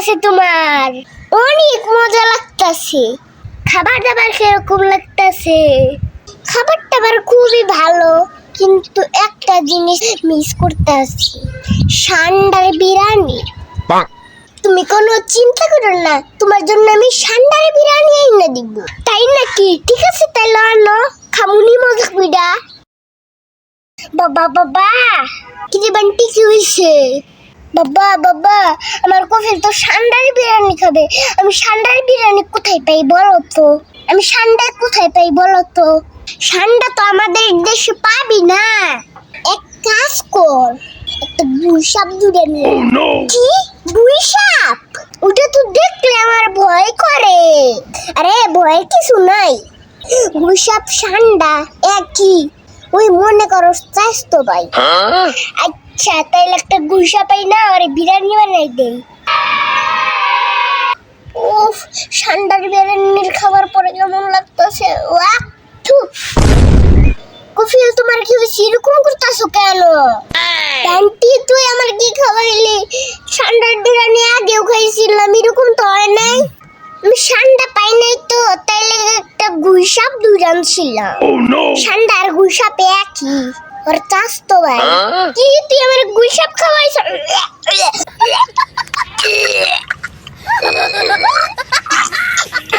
লাগতাছে তোমার? অনেক মজা লাগতাছে। খাবার দাবার কিরকম লাগতাছে? খাবার টাবার খুবই ভালো, কিন্তু একটা জিনিস মিস করতেছি, সান্ডার বিরিয়ানি। তুমি কোনো চিন্তা করো না, তোমার জন্য আমি সান্ডার বিরিয়ানি এনে দিব। তাই নাকি? ঠিক আছে, তাহলে আনো, খামুনি মজা কইরা। বাবা বাবা, কি যে বান্টি কি হইছে? বাবা বাবা, আমার কফিল তো সান্ডার বিরিয়ানি খাবে। আমি সান্ডার বিরিয়ানি কোথায় পাই বলো তো? আমি সান্ডা কোথায় পাই বলো তো? সান্ডা তো আমাদের দেশে পাবি না। এক কাজ কর, একটা গুইসাপ ধরে নিয়ে। কি গুইসাপ? ওটা তো দেখলে আমার ভয় করে। আরে ভয় কিছু নাই, গুইসাপ সান্ডা একই, ওই মনে করো স্বাস্থ্য ভাই। আচ্ছা তাইলে একটা গুইসা পাই না, আর বিরিয়ানি বানাই দেই। উফ, সান্ডার বিরিয়ানির খাবার পরে কেমন লাগতেছে। কফিল, তোমার কি হয়েছে? এরকম করতেছো কেন? আন্টি তুই আমার কি খাওয়াইলি? সান্ডার বিরিয়ানি আগেও খাইছিলাম, এরকম তো হয় নাই। আমি সান্ডা পাই নাই তো, তাইলে একটা গুইসাপ দুই আনছিলাম। সান্ডা আর গুইসাপ একই, ওর চাষ তো ভাই। কি তুই আমার গুইসাপ খাওয়াইছ?